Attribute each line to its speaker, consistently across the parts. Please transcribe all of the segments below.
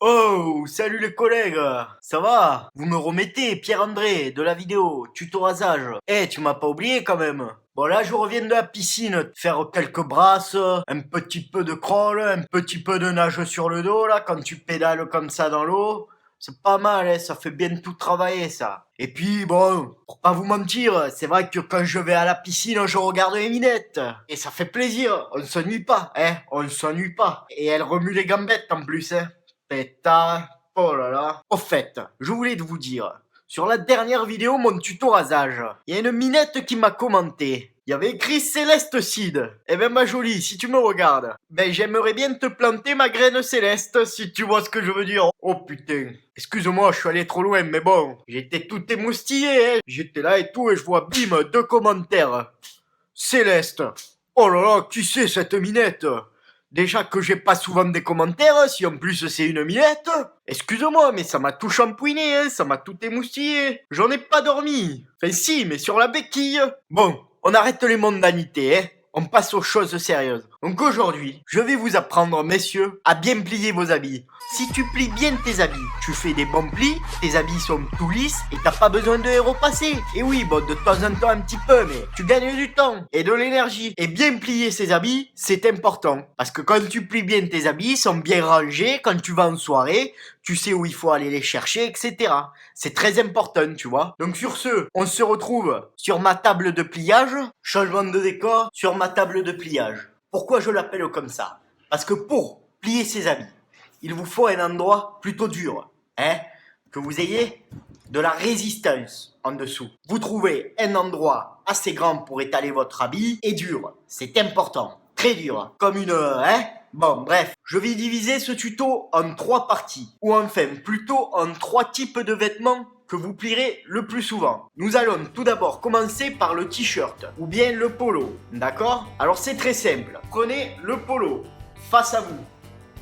Speaker 1: Oh, salut les collègues, ça va? Vous me remettez Pierre-André de la vidéo tuto rasage. Eh, tu m'as pas oublié quand même. Bon là, je reviens de la piscine, faire quelques brasses, un petit peu de crawl, un petit peu de nage sur le dos là, quand tu pédales comme ça dans l'eau. C'est pas mal, hein, ça fait bien tout travailler ça. Et puis bon, pour pas vous mentir, c'est vrai que quand je vais à la piscine, je regarde les minettes. Et ça fait plaisir, on s'ennuie pas, hein, on s'ennuie pas. Et elles remuent les gambettes en plus, hein. Pétard. Oh là là. Au fait, je voulais vous dire, sur la dernière vidéo, mon tuto rasage, il y a une minette qui m'a commenté. Il y avait écrit Céleste Seed. Eh ben ma jolie, si tu me regardes, ben j'aimerais bien te planter ma graine céleste, si tu vois ce que je veux dire. Oh putain. Excuse-moi, je suis allé trop loin, mais bon, j'étais tout émoustillé, hein. J'étais là et tout, et je vois bim, 2 commentaires. Céleste. Oh là là, qui c'est cette minette? Déjà que j'ai pas souvent des commentaires, si en plus c'est une minette. Excuse-moi, mais ça m'a tout champouiné, hein, ça m'a tout émoustillé. J'en ai pas dormi. Enfin si, mais sur la béquille. Bon, on arrête les mondanités, hein. On passe aux choses sérieuses. Donc aujourd'hui, je vais vous apprendre, messieurs, à bien plier vos habits. Si tu plies bien tes habits, tu fais des bons plis, tes habits sont tout lisses et t'as pas besoin de les repasser. Et oui, bon, de temps en temps un petit peu, mais tu gagnes du temps et de l'énergie. Et bien plier ses habits, c'est important. Parce que quand tu plies bien tes habits, ils sont bien rangés, quand tu vas en soirée, tu sais où il faut aller les chercher, etc. C'est très important, tu vois. Donc sur ce, on se retrouve sur ma table de pliage. Changement de décor sur ma table de pliage. Pourquoi je l'appelle comme ça? Parce que pour plier ses habits, il vous faut un endroit plutôt dur, hein, que vous ayez de la résistance en dessous. Vous trouvez un endroit assez grand pour étaler votre habit et dur. C'est important, très dur, comme une, hein. Bon, bref, je vais diviser ce tuto en 3 parties, ou enfin plutôt en 3 types de vêtements que vous plierez le plus souvent. Nous allons tout d'abord commencer par le t-shirt, ou bien le polo, d'accord? Alors c'est très simple, prenez le polo face à vous.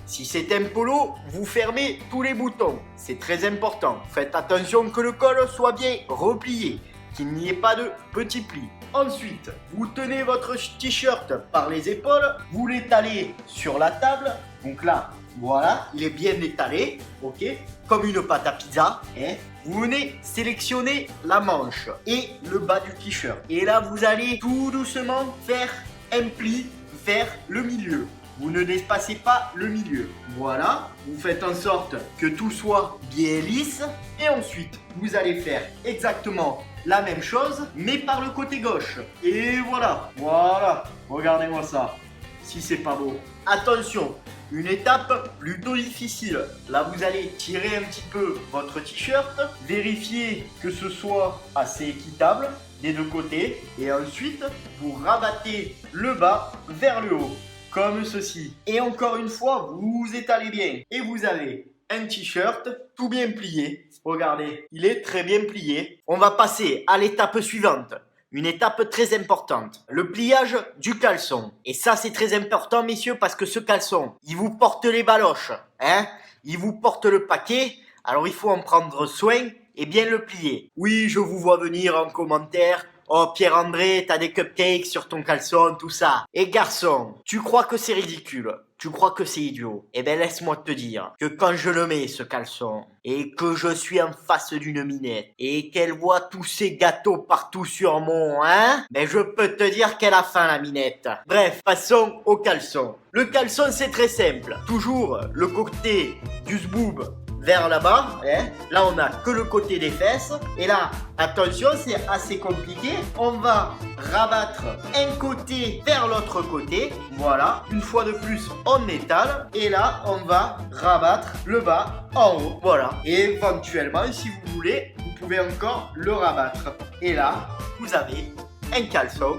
Speaker 1: Si c'est un polo, vous fermez tous les boutons, c'est très important. Faites attention que le col soit bien replié, qu'il n'y ait pas de petits plis. Ensuite, vous tenez votre t-shirt par les épaules, vous l'étalez sur la table. Donc là, voilà, il est bien étalé, ok, comme une pâte à pizza. Hein. Vous venez sélectionner la manche et le bas du t-shirt. Et là, vous allez tout doucement faire un pli vers le milieu. Vous ne dépassez pas le milieu. Voilà, vous faites en sorte que tout soit bien lisse. Et ensuite, vous allez faire exactement la même chose, mais par le côté gauche. Et voilà, voilà, regardez-moi ça. Si c'est pas beau. Attention, une étape plutôt difficile. Là, vous allez tirer un petit peu votre t-shirt, vérifier que ce soit assez équitable des deux côtés. Et ensuite, vous rabattez le bas vers le haut. Comme ceci. Et encore une fois, vous étalez bien. Et vous avez un t-shirt tout bien plié. Regardez, il est très bien plié. On va passer à l'étape suivante. Une étape très importante. Le pliage du caleçon. Et ça, c'est très important, messieurs, parce que ce caleçon, il vous porte les baloches. Hein? Il vous porte le paquet. Alors, il faut en prendre soin et bien le plier. Oui, je vous vois venir en commentaire. Oh Pierre-André, t'as des cupcakes sur ton caleçon, tout ça. Et garçon, tu crois que c'est ridicule? Tu crois que c'est idiot? Eh ben laisse-moi te dire que quand je le mets ce caleçon et que je suis en face d'une minette et qu'elle voit tous ces gâteaux partout sur mon, hein? Ben je peux te dire qu'elle a faim la minette. Bref, passons au caleçon. Le caleçon c'est très simple. Toujours le côté du zboob vers là-bas, hein. Là on a que le côté des fesses, et là, attention, c'est assez compliqué, on va rabattre un côté vers l'autre côté, voilà, une fois de plus, on étale, et là, on va rabattre le bas en haut, voilà, et éventuellement, si vous voulez, vous pouvez encore le rabattre, et là, vous avez un caleçon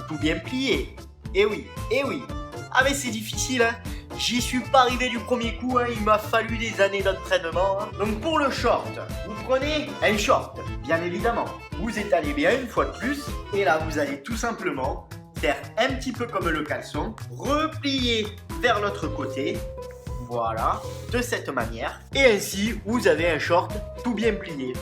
Speaker 1: tout bien plié, et oui, ah mais c'est difficile, hein. J'y suis pas arrivé du premier coup, hein. Il m'a fallu des années d'entraînement. Hein. Donc pour le short, vous prenez un short, bien évidemment. Vous étalez bien une fois de plus, et là vous allez tout simplement faire un petit peu comme le caleçon, replier vers l'autre côté, voilà, de cette manière. Et ainsi, vous avez un short tout bien plié.